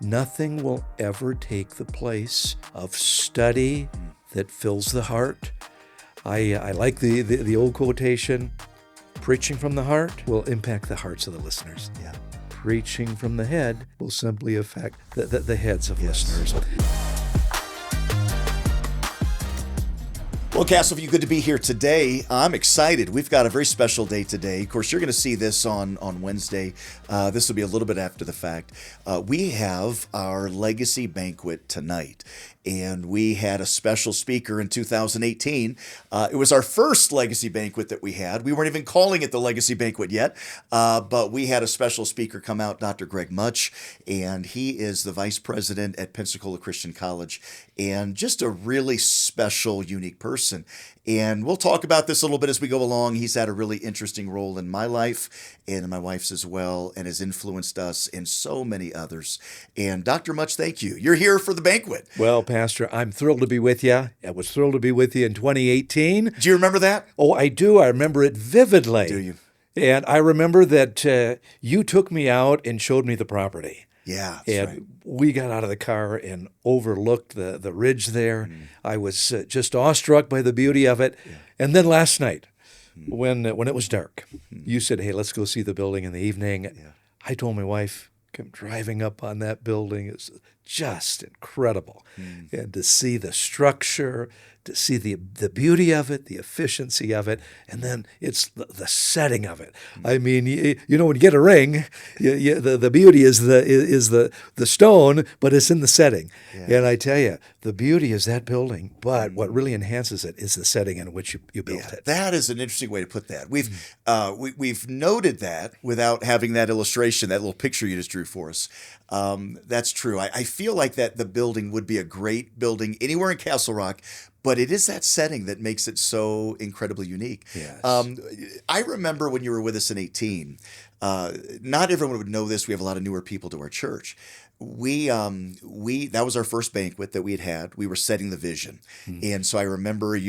Nothing will ever take the place of study that fills the heart. I like the old quotation, preaching from the heart will impact the hearts of the listeners. Yeah. Preaching from the head will simply affect the heads of listeners. Well, Castleview, good to be here today. I'm excited. We've got a very special day today. Of course, you're going to see this on Wednesday. This will be a little bit after the fact. We have our legacy banquet tonight, and we had a special speaker in 2018. It was our first legacy banquet that we had. We weren't even calling it the legacy banquet yet, but we had a special speaker come out, Dr. Greg Mutsch, and he is the vice president at Pensacola Christian College, and just a really special, unique person. And we'll talk about this a little bit as we go along. He's had a really interesting role in my life and in my wife's as well, and has influenced us and so many others. And Dr. Mutsch, thank you. You're here for the banquet. Well, Pastor, I'm thrilled to be with you. I was thrilled to be with you in 2018. Do you remember that? Oh, I do. I remember it vividly. Do you? And I remember that you took me out and showed me the property. Yeah, that's and right. we got out of the car and overlooked the ridge there. I was just awestruck by the beauty of it. Yeah. And then last night, when it was dark, you said, hey, let's go see the building in the evening. Yeah. I told my wife, come driving up on that building. It's just incredible. And to see the structure, to see the beauty of it, the efficiency of it, and then it's the setting of it. I mean, you know, when you get a ring, the beauty is the stone, but it's in the setting. Yeah. And I tell you, the beauty is that building, but what really enhances it is the setting in which you built it. That is an interesting way to put that. We've noted that without having that illustration, that little picture you just drew for us. That's true. I feel like that the building would be a great building anywhere in Castle Rock, but it is that setting that makes it so incredibly unique. Yes. I remember when you were with us in 18, not everyone would know this. We have a lot of newer people to our church. That was our first banquet that we had. We were setting the vision. And so you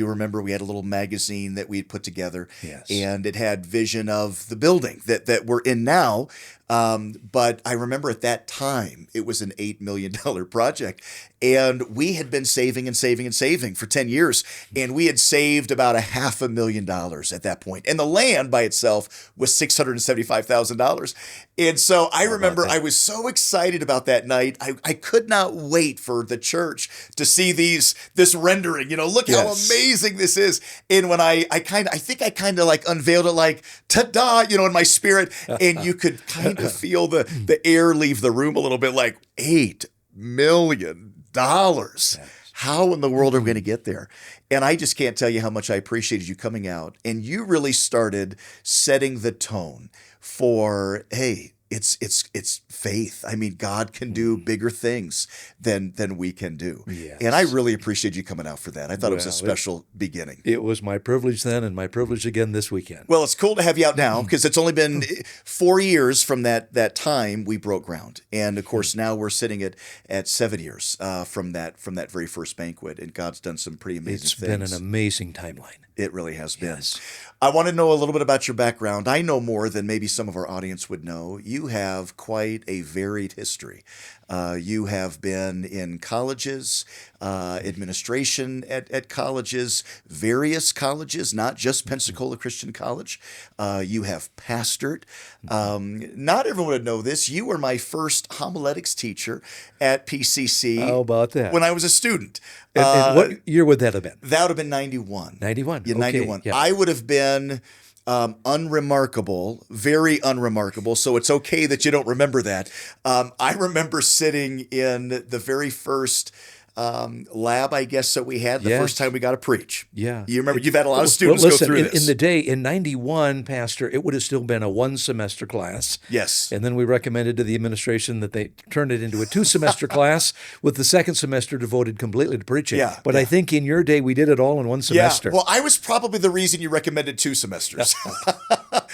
remember we had a little magazine that we had put together. Yes. And it had vision of the building that we're in now. But I remember at that time, it was an $8 million project. And we had been saving and saving and saving for 10 years. And we had saved about $500,000 at that point. And the land by itself was $675,000. And so I remember I was so excited about that night. I could not wait for the church to see this rendering. You know, look how amazing this is. And when I think I kind of like unveiled it like, ta-da, you know, in my spirit. And you could kind of feel the air leave the room a little bit, like $8 million. How in the world are we going to get there? And I just can't tell you how much I appreciated you coming out. And you really started setting the tone for, hey, it's faith. I mean, God can do bigger things than we can do. Yes. And I really appreciate you coming out for that. I thought it was a special beginning. It was my privilege then and my privilege again this weekend. Well, it's cool to have you out now because it's only been 4 years from that time we broke ground. And of course, now we're sitting at 7 years from that very first banquet. And God's done some pretty amazing things. It's been an amazing timeline. It really has been. Yes. I want to know a little bit about your background. I know more than maybe some of our audience would know. You have quite a varied history. You have been in colleges, administration at colleges, various colleges, not just Pensacola Christian College. You have pastored. Not everyone would know this. You were my first homiletics teacher at PCC. How about that? When I was a student. And what year would that have been? That would have been 91. 91. Yeah, okay. 91. Yeah. I would have been unremarkable, very unremarkable. So it's okay that you don't remember that. I remember sitting in the very first lab, I guess, that we had the first time we got to preach. Yeah. You remember, you've had a lot of students go through this. In the day, in 91, Pastor, it would have still been a 1-semester class. Yes. And then we recommended to the administration that they turn it into a 2-semester class with the second semester devoted completely to preaching. Yeah. But I think in your day, we did it all in 1 semester. Yeah. Well, I was probably the reason you recommended 2 semesters.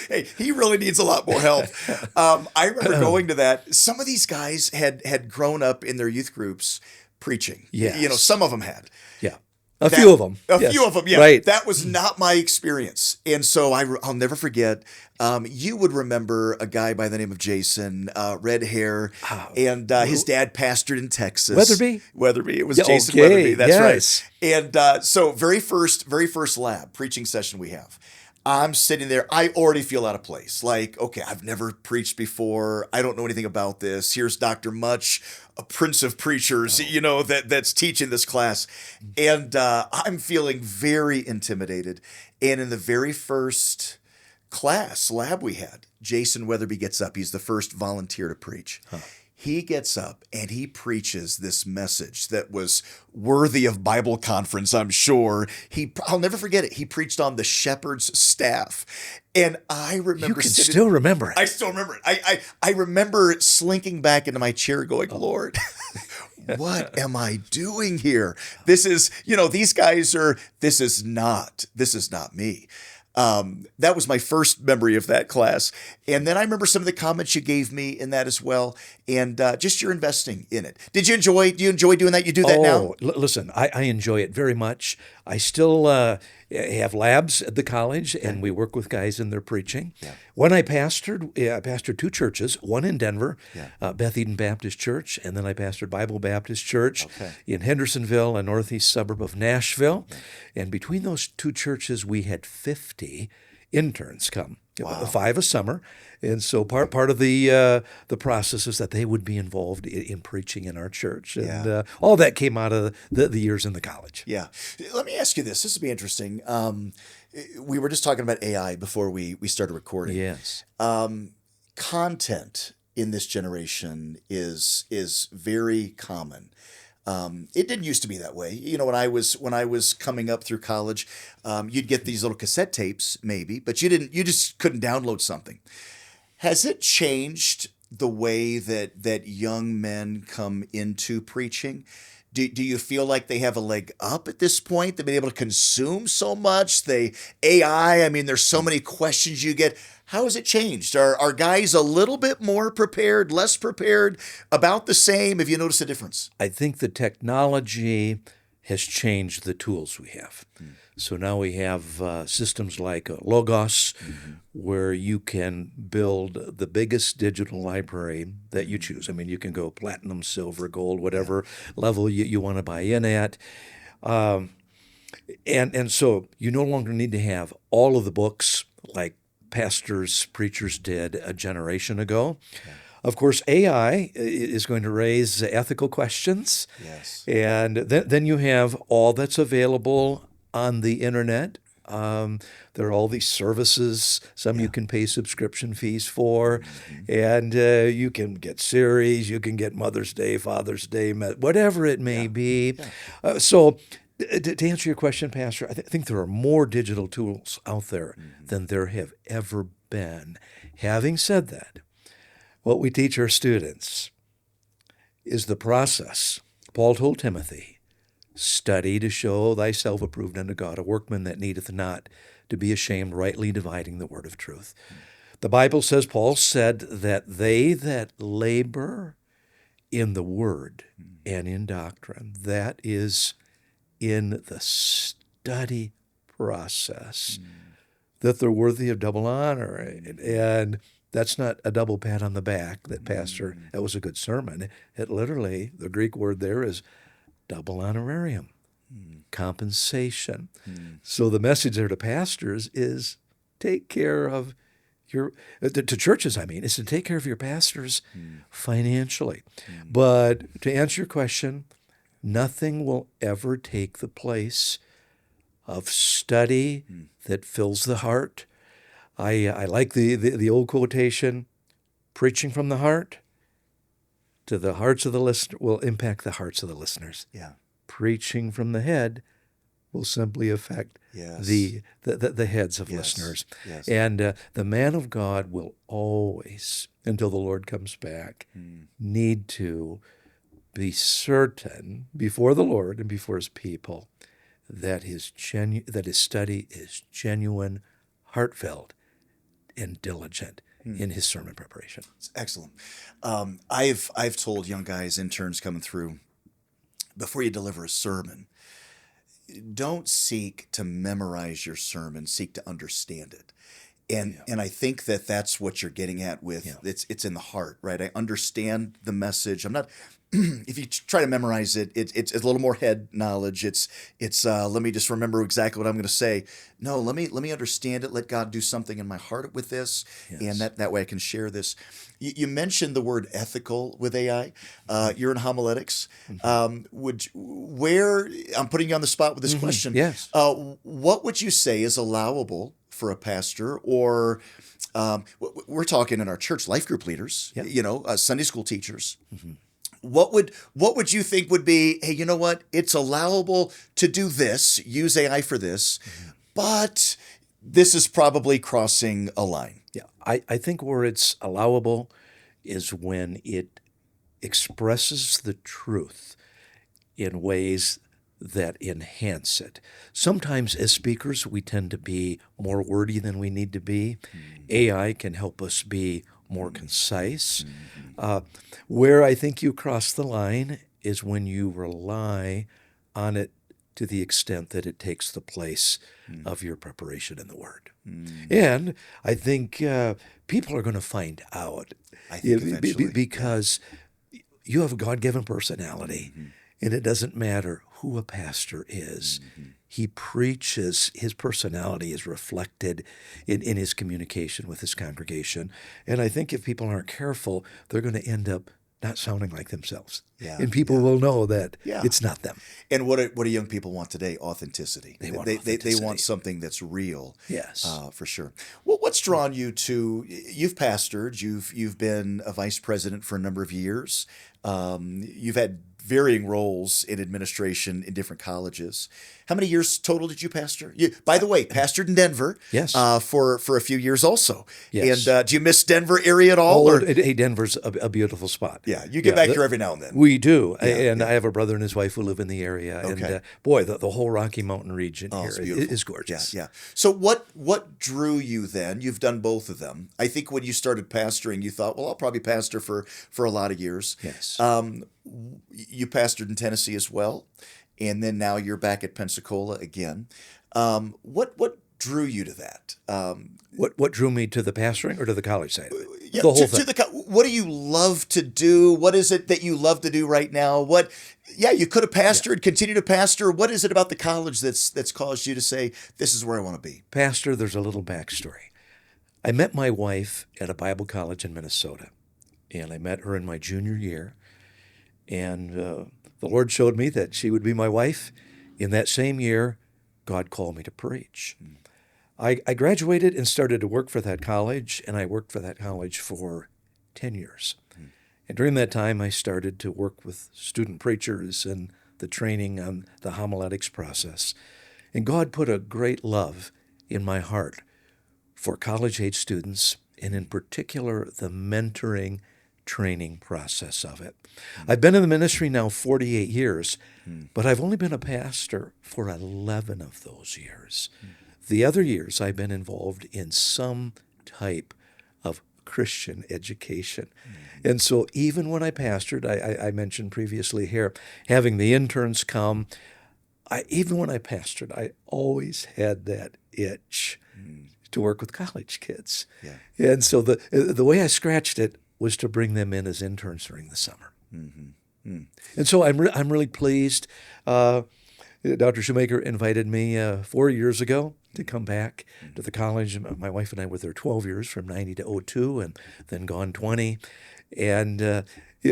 Hey, he really needs a lot more help. I remember going to that. Some of these guys had grown up in their youth groups preaching. Yes. You know, some of them had. Yeah. A few of them. A Yes. few of them, yeah. Right. That was not my experience. And so I'll never forget, you would remember a guy by the name of Jason, red hair, and his dad pastored in Texas. Weatherby? Weatherby. It was Yeah, Jason okay, Weatherby. That's yes. right. And so very first lab, preaching session we have. I'm sitting there. I already feel out of place. Like, okay, I've never preached before. I don't know anything about this. Here's Dr. Mutsch, a prince of preachers, that's teaching this class. And I'm feeling very intimidated. And in the very first lab we had, Jason Weatherby gets up. He's the first volunteer to preach. He gets up and he preaches this message that was worthy of Bible conference, I'm sure. I'll never forget it. He preached on the shepherd's staff. And I remember... You can still remember it. I still remember it. I remember slinking back into my chair going, Lord, what am I doing here? This is, these guys are, this is not me. That was my first memory of that class. And then I remember some of the comments you gave me in that as well. And just your investing in it. Do you enjoy doing that? You do that now? Listen, I enjoy it very much. I still have labs at the college, and we work with guys in their preaching. Yeah. When I pastored two churches, one in Denver, Beth Eden Baptist Church, and then I pastored Bible Baptist Church in Hendersonville, a northeast suburb of Nashville. Yeah. And between those two churches, we had 50 interns come. Wow. 5 a summer. And so part of the process is that they would be involved in preaching in our church. And all that came out of the years in the college. Yeah. Let me ask you this. This will be interesting. We were just talking about AI before we started recording. Yes. Content in this generation is very common. It didn't used to be that way. When I was coming up through college, you'd get these little cassette tapes, maybe, but you just couldn't download something. Has it changed the way that young men come into preaching? Do you feel like they have a leg up at this point? They've been able to consume so much. AI, there's so many questions you get. How has it changed? Are guys a little bit more prepared, less prepared, about the same? Have you noticed a difference? I think the technology has changed the tools we have. So now we have systems like Logos, where you can build the biggest digital library that you choose. You can go platinum, silver, gold, whatever level you want to buy in at. And so you no longer need to have all of the books like pastors, preachers did a generation ago. Okay. Of course, AI is going to raise ethical questions. Yes. And then you have all that's available on the internet. There are all these services. Some you can pay subscription fees for. And you can get series, you can get Mother's Day, Father's Day, whatever it may be. Yeah. So to answer your question, Pastor, I think there are more digital tools out there than there have ever been. Having said that, what we teach our students is the process. Paul told Timothy, study to show thyself approved unto God, a workman that needeth not to be ashamed, rightly dividing the word of truth. The Bible says, Paul said, that they that labor in the word and in doctrine, that is in the study process, that they're worthy of double honor. And that's not a double pat on the back that Pastor, that was a good sermon. It literally, the Greek word there is double honorarium, compensation. So the message there to pastors is take care of to churches, is to take care of your pastors financially. But to answer your question, nothing will ever take the place of study that fills the heart. I like the old quotation, preaching from the heart to the hearts of the listener will impact the hearts of the listeners. Yeah. Preaching from the head will simply affect the heads of listeners. Yes. And the man of God will always, until the Lord comes back, need to be certain before the Lord and before his people that his study is genuine, heartfelt, and diligent in his sermon preparation. Excellent. I've told young guys, interns coming through, before you deliver a sermon, don't seek to memorize your sermon, seek to understand it. And I think that that's what you're getting at with it's in the heart, right? I understand the message. I'm not if you try to memorize it, it's a little more head knowledge. It's let me just remember exactly what I'm going to say. No, let me understand it. Let God do something in my heart with this, and that way I can share this. You mentioned the word ethical with AI. You're in homiletics. Where I'm putting you on the spot with this question. Yes. What would you say is allowable for a pastor, or we're talking in our church life group leaders, Sunday school teachers? What would you think would be, hey, you know what? It's allowable to do this, use AI for this, but this is probably crossing a line. Yeah, I think where it's allowable is when it expresses the truth in ways that enhance it. Sometimes as speakers, we tend to be more wordy than we need to be. AI can help us be more concise. Where I think you cross the line is when you rely on it to the extent that it takes the place of your preparation in the Word. And I think people are going to find out. I think eventually. Because you have a God-given personality, and it doesn't matter who a pastor is. He preaches, his personality is reflected in his communication with his congregation. And I think if people aren't careful, they're going to end up not sounding like themselves. And people will know that it's not them. And what do young people want today? Authenticity. They want They authenticity. want something that's real. Yes. For sure. Well, what's drawn you to? You've pastored. You've been a vice president for a number of years. You've had varying roles in administration in different colleges. How many years total did you pastor? You, by the way, pastored in Denver. Yes. For a few years also. Yes. And do you miss Denver area at all? Hey, Denver's a beautiful spot. Yeah, you get back here every now and then. We do. I have a brother and his wife who live in the area. Okay. And boy, the whole Rocky Mountain region here is gorgeous. Yeah. So what drew you then? You've done both of them. I think when you started pastoring, you thought, well, I'll probably pastor for a lot of years. Yes. You pastored in Tennessee as well, and then now you're back at Pensacola again. What drew you to that? What drew me to the pastoring or to the college side of it? Yeah, The whole thing. What do you love to do? What is it that you love to do right now? You could have pastored, continue to pastor. What is it about the college that's caused you to say, this is where I want to be? Pastor, there's a little backstory. I met my wife at a Bible college in Minnesota, and I met her in my junior year, and the Lord showed me that she would be my wife. In that same year, God called me to preach. I graduated and started to work for that college, and I worked for that college for 10 years. And during that time, I started to work with student preachers and the training on the homiletics process. And God put a great love in my heart for college-age students, and in particular, the mentoring training process of it. I've been in the ministry now 48 years, but I've only been a pastor for 11 of those years. The other years, I've been involved in some type of Christian education. And so even when I pastored, I mentioned previously here, having the interns come, even when I pastored, I always had that itch to work with college kids. Yeah. And so the way I scratched it was to bring them in as interns during the summer. And so I'm really pleased. Dr. Shoemaker invited me 4 years ago to come back to the college. My wife and I were there 12 years, from 90 to 02, and then gone 20. And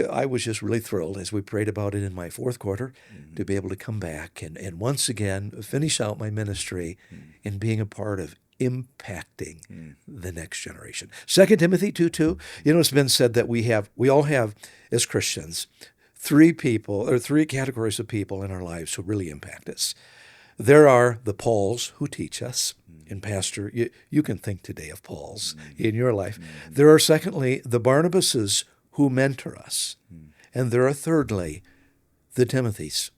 I was just really thrilled as we prayed about it in my fourth quarter to be able to come back and once again finish out my ministry in being a part of impacting the next generation. 2 Timothy 2:2, it's been said that we all have, as Christians, three categories of people in our lives who really impact us. There are the Pauls who teach us. And Pastor, you can think today of Pauls in your life. There are, secondly, the Barnabases who mentor us. And there are, thirdly, the Timothys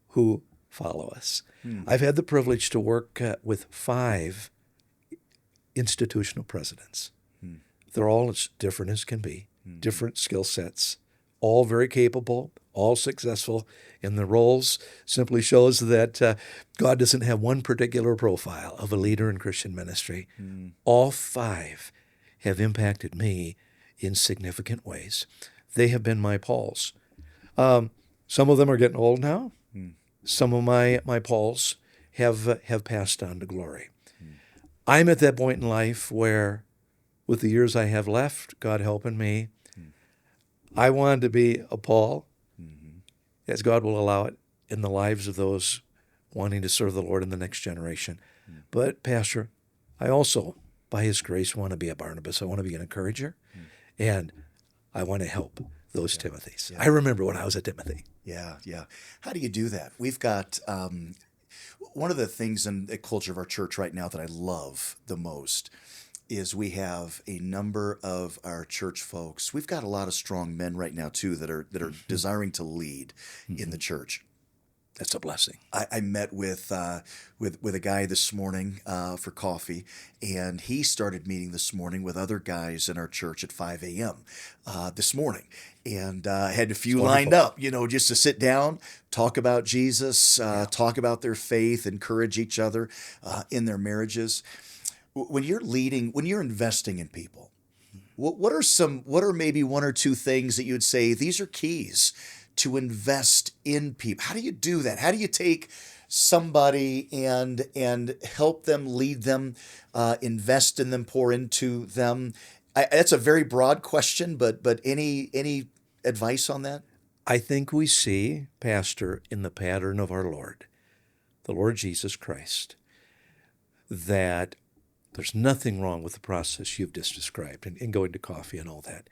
who follow us. I've had the privilege to work with 5 institutional presidents. They're all as different as can be, different skill sets, all very capable, all successful in the roles simply shows that God doesn't have one particular profile of a leader in Christian ministry. All 5 have impacted me in significant ways. They have been my Pauls. Some of them are getting old now. Some of my Pauls have passed on to glory. I'm at that point in life where, with the years I have left, God helping me, I wanted to be a Paul, as God will allow it, in the lives of those wanting to serve the Lord in the next generation. But, Pastor, I also, by His grace, want to be a Barnabas. I want to be an encourager, and I want to help those Timothys. I remember when I was a Timothy. Yeah. How do you do that? We've got one of the things in the culture of our church right now that I love the most is we have a number of our church folks. We've got a lot of strong men right now too that are desiring to lead in the church. That's a blessing. I met with a guy this morning for coffee, and he started meeting this morning with other guys in our church at 5 a.m. This morning, and had a few lined up, just to sit down, talk about Jesus, talk about their faith, encourage each other in their marriages. When you're leading, when you're investing in people, what are maybe 1 or 2 things that you would say these are keys to invest in people? How do you do that? How do you take somebody and help them, lead them, invest in them, pour into them? That's a very broad question, but any advice on that? I think we see, Pastor, in the pattern of our Lord, the Lord Jesus Christ, that there's nothing wrong with the process you've just described and going to coffee and all that.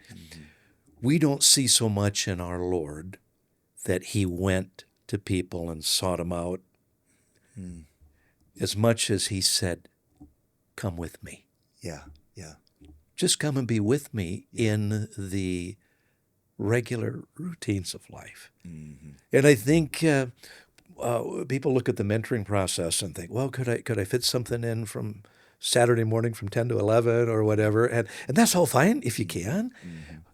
We don't see so much in our Lord that He went to people and sought them out as much as He said, come with me. Yeah. Just come and be with me in the regular routines of life. And I think people look at the mentoring process and think, well, could I fit something in from Saturday morning from 10 to 11 or whatever? And that's all fine if you can.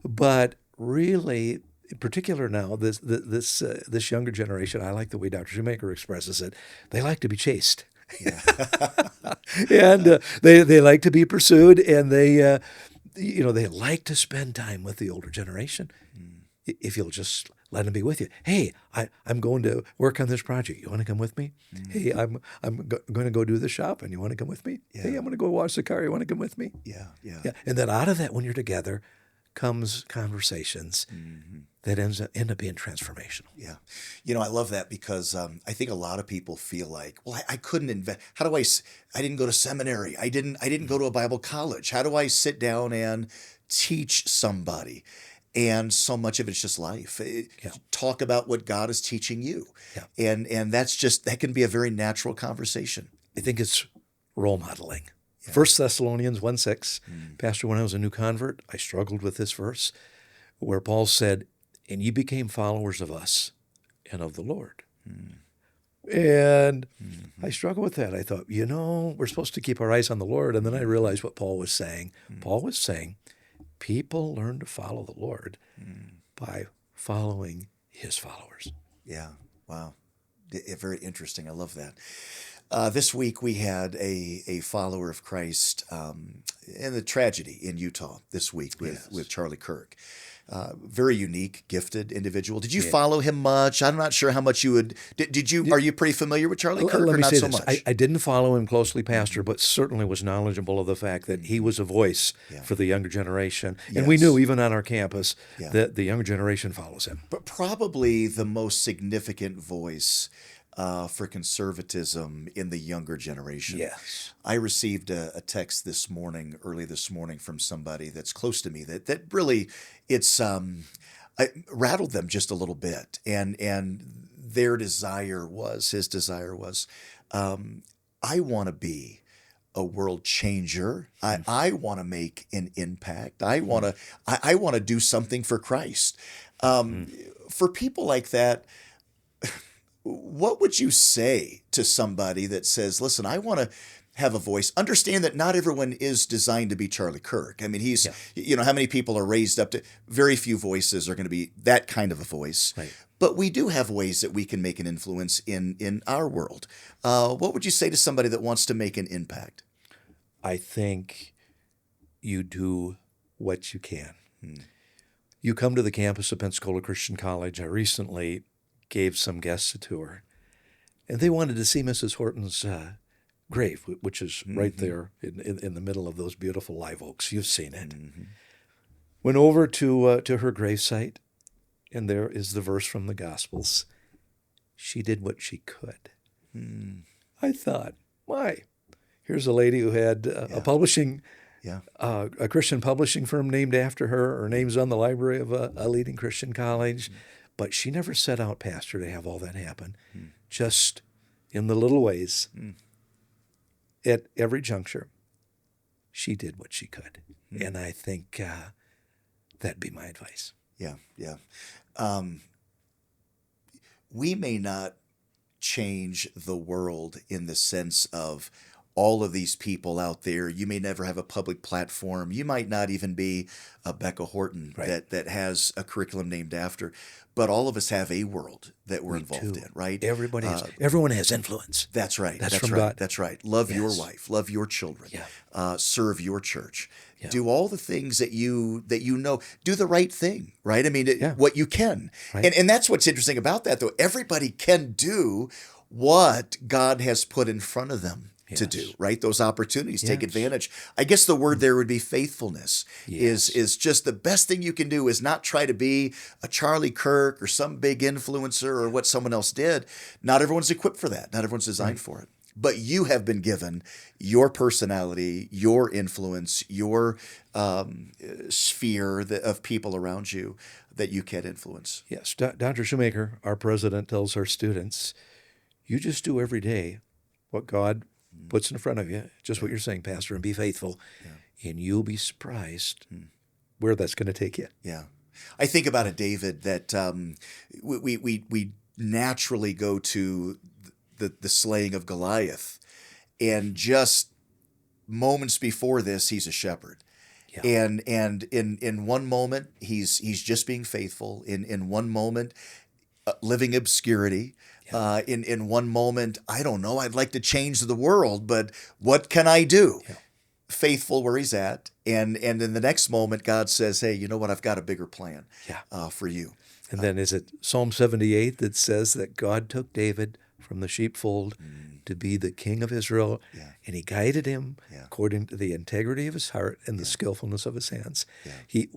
But really, in particular now, this younger generation, I like the way Dr. Shoemaker expresses it, they like to be chased. And they like to be pursued, and they like to spend time with the older generation. If you'll just let them be with you. Hey, I'm going to work on this project. You want to come with me? Hey, I'm going to go do the shopping. You want to come with me? Hey, I'm going to go wash the car. You want to come with me? Yeah. And then out of that, when you're together, comes conversations that end up being transformational. Yeah. I love that because I think a lot of people feel like, well, I couldn't invest. How do I didn't go to seminary. I didn't go to a Bible college. How do I sit down and teach somebody? And so much of it's just life. Talk about what God is teaching you. And that can be a very natural conversation. I think it's role modeling. 1 Thessalonians 1:6, Pastor, when I was a new convert, I struggled with this verse where Paul said, and you became followers of us and of the Lord. And I struggled with that. I thought, we're supposed to keep our eyes on the Lord. And then I realized what Paul was saying. Paul was saying, people learn to follow the Lord by following His followers. Yeah. Wow. Very interesting. I love that. This week we had a follower of Christ in the tragedy in Utah this week with Charlie Kirk. Very unique, gifted individual. Did you follow him much? I'm not sure how much you would. Did you? Are you pretty familiar with Charlie Kirk, or not so much? I didn't follow him closely, Pastor, but certainly was knowledgeable of the fact that he was a voice for the younger generation, and we knew even on our campus that the younger generation follows him. But probably the most significant voice for conservatism in the younger generation. Yes. I received a text early this morning from somebody that's close to me that really it's I rattled them just a little bit, and his desire was I want to be a world changer. I want to make an impact. I want to do something for Christ. For people like that, what would you say to somebody that says, listen, I want to have a voice? Understand that not everyone is designed to be Charlie Kirk. I mean, he's, how many people are raised up to, very few voices are going to be that kind of a voice. Right. But we do have ways that we can make an influence in our world. What would you say to somebody that wants to make an impact? I think you do what you can. You come to the campus of Pensacola Christian College. I recently gave some guests a tour, and they wanted to see Mrs. Horton's grave, which is right there in the middle of those beautiful live oaks. You've seen it. Went over to her gravesite, and there is the verse from the Gospels. She did what she could. I thought, why? Here's a lady who had a publishing, a Christian publishing firm named after her. Her name's on the library of a leading Christian college. But she never set out, Pastor, to have all that happen. Just in the little ways, at every juncture, she did what she could. And I think that'd be my advice. Yeah. We may not change the world in the sense of all of these people out there. You may never have a public platform. You might not even be a Becca Horton that has a curriculum named after. But all of us have a world that we're involved in, right? Everyone has influence. That's right. That's from right. God. That's right. Love your wife. Love your children. Serve your church. Do all the things that you know. Do the right thing, right? I mean, what you can. Right. And that's what's interesting about that, though. Everybody can do what God has put in front of them to do, right? Those opportunities, take advantage. I guess the word there would be faithfulness. Is just the best thing you can do is not try to be a Charlie Kirk or some big influencer or what someone else did. Not everyone's equipped for that. Not everyone's designed for it. But you have been given your personality, your influence, your sphere of people around you that you can influence. Yes. Dr. Shoemaker, our president, tells our students, you just do every day what God puts in front of you, just what you're saying, Pastor, and be faithful, and you'll be surprised where that's going to take you. Yeah. I think about it, David, that we naturally go to the slaying of Goliath, and just moments before this, he's a shepherd. And in one moment, he's just being faithful. In one moment, living obscurity. In one moment, I don't know, I'd like to change the world, but what can I do? Faithful where he's at. And in the next moment, God says, hey, you know what? I've got a bigger plan for you. And then is it Psalm 78 that says that God took David from the sheepfold to be the king of Israel, and he guided him according to the integrity of his heart and the skillfulness of his hands. He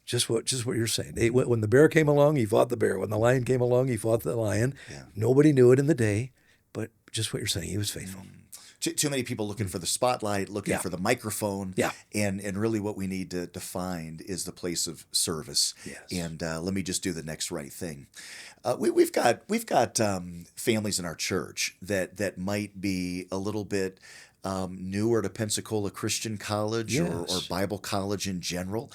Just what you're saying. When the bear came along, he fought the bear. When the lion came along, he fought the lion. Nobody knew it in the day, but just what you're saying, he was faithful. Too many people looking for the spotlight, looking for the microphone. And really what we need to find is the place of service. And let me just do the next right thing. We've got families in our church that might be a little bit newer to Pensacola Christian College or Bible College in general.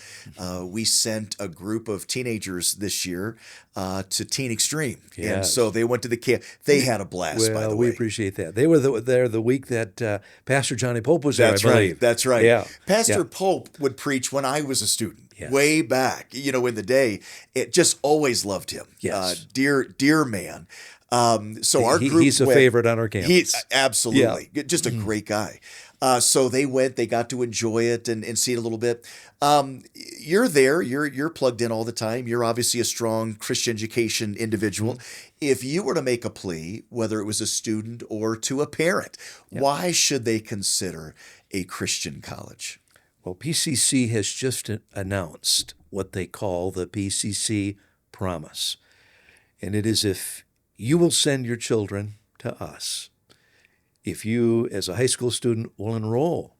We sent a group of teenagers this year to Teen Extreme. And so they went to the camp. They had a blast, by the way. We appreciate that. They were there the week that Pastor Johnny Pope was there, I believe. That's right. Pastor Pope would preach when I was a student. Way back, in the day. It just always loved him. Dear man. So our group he's a favorite on our campus. Absolutely. Just a great guy. So they went, they got to enjoy it and see it a little bit. You're there, you're plugged in all the time. You're obviously a strong Christian education individual. If you were to make a plea, whether it was a student or to a parent, why should they consider a Christian college? Well, PCC has just announced what they call the PCC Promise. And it is if you will send your children to us, if you, as a high school student, will enroll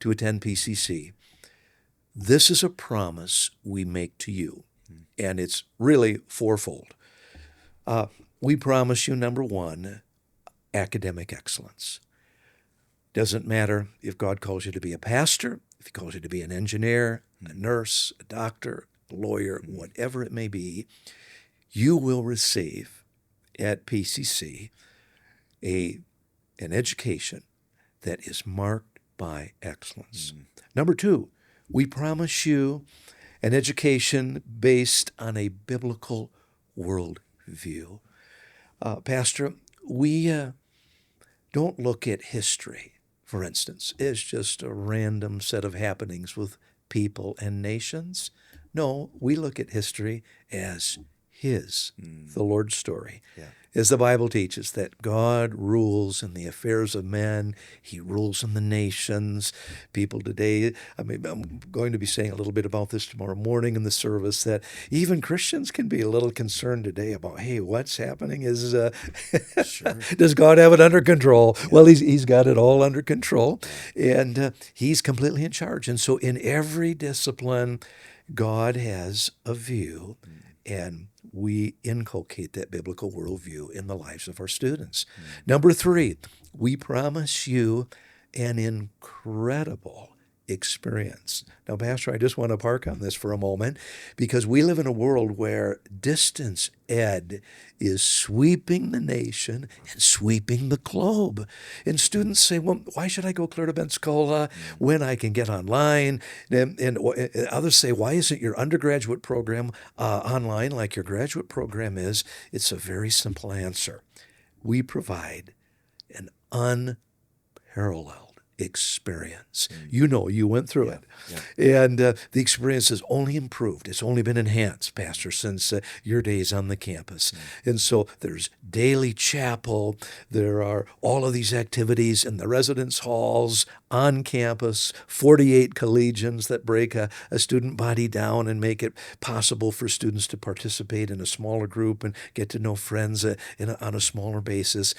to attend PCC, this is a promise we make to you. And it's really fourfold. We promise you, number one, academic excellence. Doesn't matter if God calls you to be a pastor, if he calls you to be an engineer, a nurse, a doctor, a lawyer, whatever it may be, you will receive at PCC an education that is marked by excellence. Number two, we promise you an education based on a biblical worldview. Pastor, we don't look at history, for instance, as just a random set of happenings with people and nations. No, we look at history as the Lord's story. Yeah. As the Bible teaches, that God rules in the affairs of men, He rules in the nations. People today, I'm going to be saying a little bit about this tomorrow morning in the service, that even Christians can be a little concerned today about, hey, what's happening? Sure. Does God have it under control? Yeah. Well, he's got it all under control, and He's completely in charge. And so in every discipline, God has a view, and we inculcate that biblical worldview in the lives of our students. Number 3, we promise you an incredible experience. Now, Pastor, I just want to park on this for a moment, because we live in a world where distance ed is sweeping the nation and sweeping the globe. And students say, well, why should I go clear to Pensacola when I can get online? And others say, why isn't your undergraduate program online like your graduate program is? It's a very simple answer. We provide an unparalleled experience. You know, you went through it. Yeah. And the experience has only improved. It's only been enhanced, Pastor, since your days on the campus. And so there's daily chapel. There are all of these activities in the residence halls, on campus, 48 collegians that break a student body down and make it possible for students to participate in a smaller group and get to know friends on a smaller basis.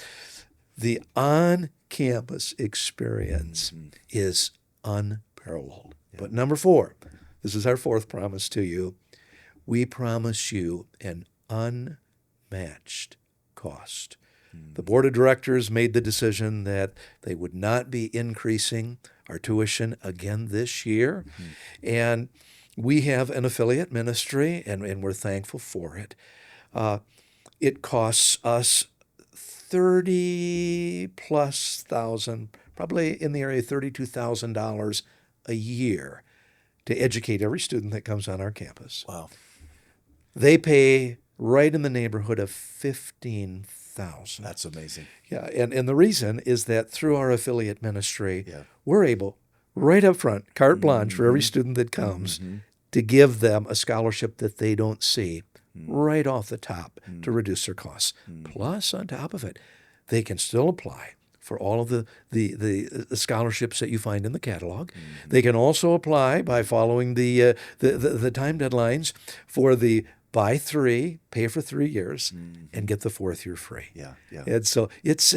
The on-campus experience is unparalleled. Yeah. But number 4, this is our 4th promise to you. We promise you an unmatched cost. The board of directors made the decision that they would not be increasing our tuition again this year. And we have an affiliate ministry, and we're thankful for it. It costs us $30,000+, probably in the area of $32,000 a year to educate every student that comes on our campus. Wow. They pay right in the neighborhood of $15,000. That's amazing. Yeah, and the reason is that through our affiliate ministry, we're able, right up front, carte blanche for every student that comes, to give them a scholarship that they don't see right off the top to reduce their costs. Plus, on top of it, they can still apply for all of the scholarships that you find in the catalog. They can also apply by following the time deadlines for the buy 3, pay for 3 years, and get the 4th year free. Yeah. And so it's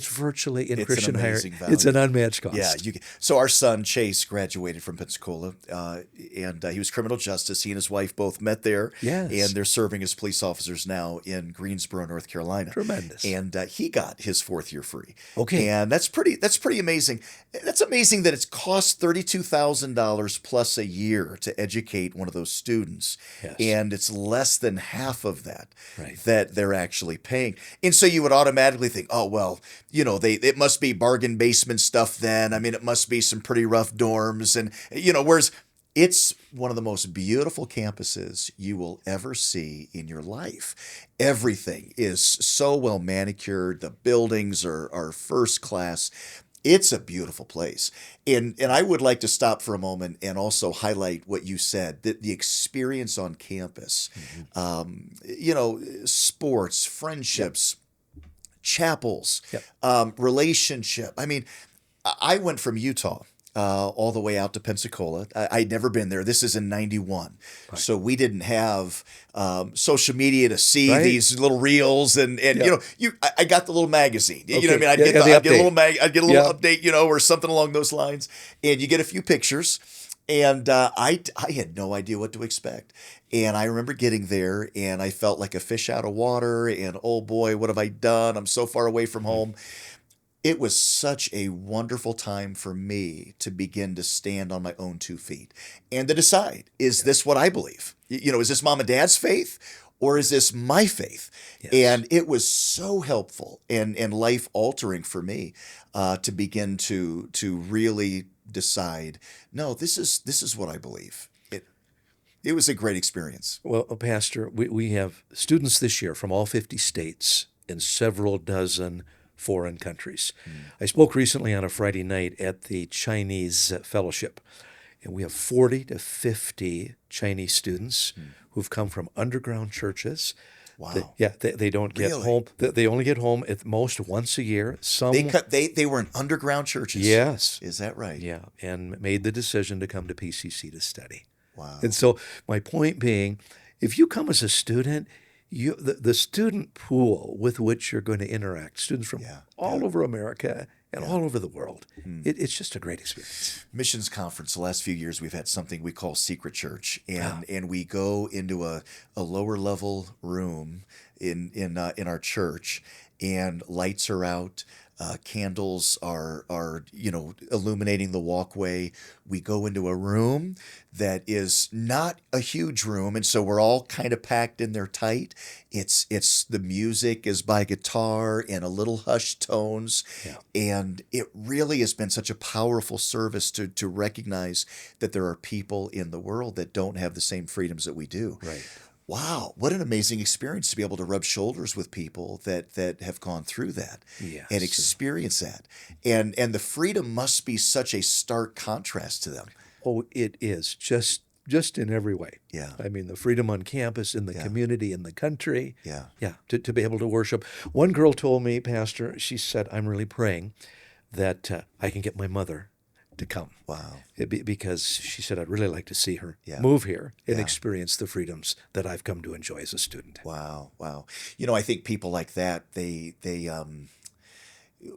virtually in Christian higher. Value. It's an unmatched cost. Yeah. So our son Chase graduated from Pensacola, and he was criminal justice. He and his wife both met there. Yes. And they're serving as police officers now in Greensboro, North Carolina. Tremendous. And he got his 4th year free. Okay. And that's pretty amazing. That's amazing that it's cost $32,000 plus a year to educate one of those students. Yes. And it's less than half of that Right. that they're actually paying. And so you would automatically think, oh, well, it must be bargain basement stuff then. I mean, it must be some pretty rough dorms. And, whereas it's one of the most beautiful campuses you will ever see in your life. Everything is so well manicured. The buildings are first class. It's a beautiful place. And I would like to stop for a moment and also highlight what you said, that the experience on campus, sports, friendships, chapels, relationship. I mean, I went from Utah all the way out to Pensacola. I'd never been there. This is in 91. Right. So we didn't have social media to see these little reels and I got the little magazine. Okay. You know what I mean? I'd get a little update, or something along those lines. And you get a few pictures. And I had no idea what to expect. And I remember getting there and I felt like a fish out of water and, oh boy, what have I done? I'm so far away from home. It was such a wonderful time for me to begin to stand on my own 2 feet and to decide, is this what I believe? Is this mom and dad's faith or is this my faith? Yes. And it was so helpful and life altering for me to begin to really decide, no, this is what I believe. It was a great experience. Well, Pastor, we have students this year from all 50 states in several dozen foreign countries. I spoke recently on a Friday night at the Chinese Fellowship, and we have 40 to 50 Chinese students who've come from underground churches. Wow. They don't get Really? home. They only get home at most once a year. Some They were in underground churches. Yes. Is that right? Yeah, and made the decision to come to PCC to study. Wow. And so my point being, if you come as a student, the student pool with which you're going to interact, students from all over America and all over the world, it's just a great experience. Missions conference, the last few years, we've had something we call Secret Church, and we go into a lower level room in our church, and lights are out. Candles are illuminating the walkway. We go into a room that is not a huge room, and so we're all kind of packed in there tight. It's the music is by guitar and a little hushed tones, and it really has been such a powerful service to recognize that there are people in the world that don't have the same freedoms that we do. Right. Wow, what an amazing experience to be able to rub shoulders with people that have gone through that and experience that. And the freedom must be such a stark contrast to them. Oh, it is just in every way. Yeah. I mean, the freedom on campus, in the community, in the country. Yeah. Yeah, to be able to worship. One girl told me, Pastor, she said, I'm really praying that I can get my mother to come. Wow. Because she said, I'd really like to see her move here and experience the freedoms that I've come to enjoy as a student. Wow. Wow. I think people like that,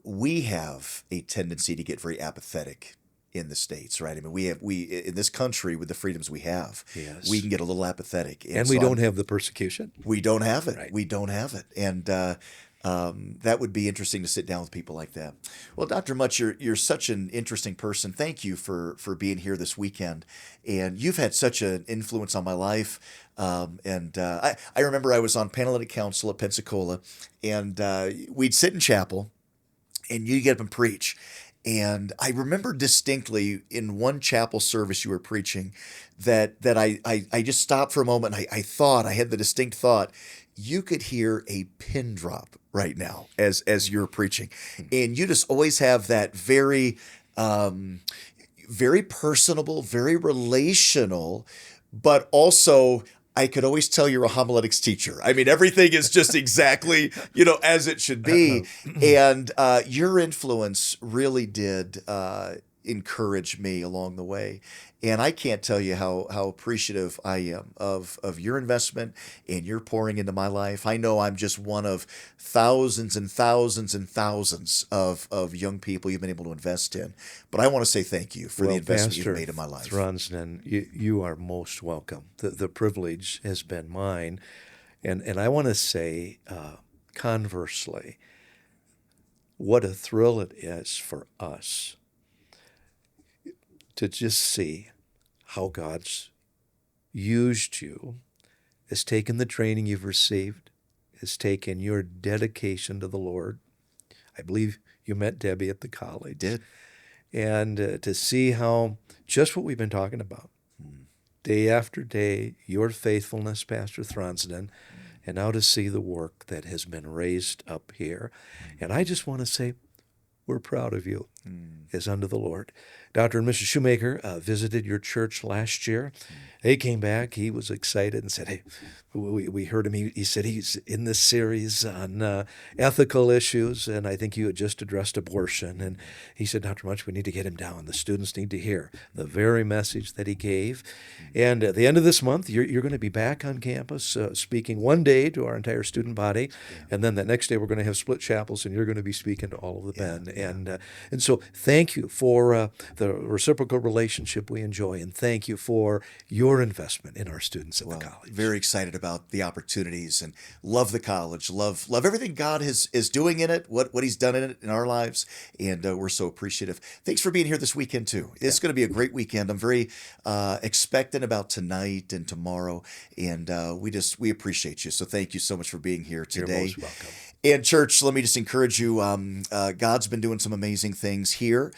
we have a tendency to get very apathetic in the States, right? I mean, we in this country, with the freedoms we have, we can get a little apathetic. And we don't have the persecution. We don't have it. Right. We don't have it. And that would be interesting to sit down with people like that. Well, Dr. Mutsch, you're such an interesting person. Thank you for being here this weekend. And you've had such an influence on my life. I remember I was on Panhellenic Council at Pensacola, and we'd sit in chapel, and you'd get up and preach. And I remember distinctly in one chapel service you were preaching that I just stopped for a moment. And I had the distinct thought, you could hear a pin drop right now as you're preaching. And you just always have that very, very personable, very relational, but also I could always tell you're a homiletics teacher. I mean, everything is just exactly, as it should be. And your influence really did encourage me along the way. And I can't tell you how appreciative I am of your investment and your pouring into my life. I know I'm just one of thousands and thousands and thousands of young people you've been able to invest in. But I want to say thank you for the investment you've made in my life. Thransden, you are most welcome. The privilege has been mine. And I want to say, conversely, what a thrill it is for us to just see how God's used you, has taken the training you've received, has taken your dedication to the Lord. I believe you met Debbie at the college. Did. And to see how just what we've been talking about, day after day, your faithfulness, Pastor Thransden, and now to see the work that has been raised up here. And I just want to say, we're proud of you as unto the Lord. Dr. and Mrs. Shoemaker visited your church last year. They came back. He was excited and said, hey, we heard him. He said he's in this series on ethical issues, and I think you had just addressed abortion. And he said, Dr. Mutsch, we need to get him down. The students need to hear the very message that he gave. And at the end of this month, you're going to be back on campus speaking one day to our entire student body, and then the next day we're going to have split chapels, and you're going to be speaking to all of the men. And so thank you for the reciprocal relationship we enjoy, and thank you for your investment in our students at the college. Very excited about the opportunities and love the college, love everything God is doing in it, what he's done in it in our lives, and we're so appreciative. Thanks for being here this weekend too. It's going to be a great weekend. I'm very expectant about tonight and tomorrow, and we appreciate you. So thank you so much for being here today. You're most welcome. And church, let me just encourage you. God's been doing some amazing things here.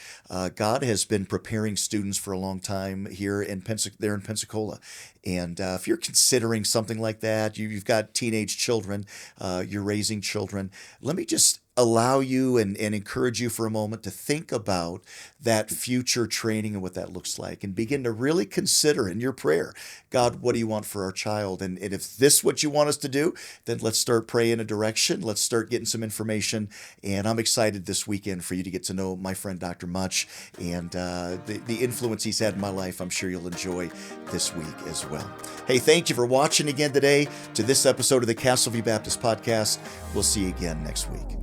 God has been preparing students for a long time here in Pensacola. And if you're considering something like that, you've got teenage children, you're raising children, let me just allow you and encourage you for a moment to think about that future training and what that looks like, and begin to really consider in your prayer, God, what do you want for our child? And if this is what you want us to do, then let's start praying a direction. Let's start getting some information. And I'm excited this weekend for you to get to know my friend, Dr. Mutsch, and the influence he's had in my life. I'm sure you'll enjoy this week as well. Hey, thank you for watching again today to this episode of the Castleview Baptist Podcast. We'll see you again next week.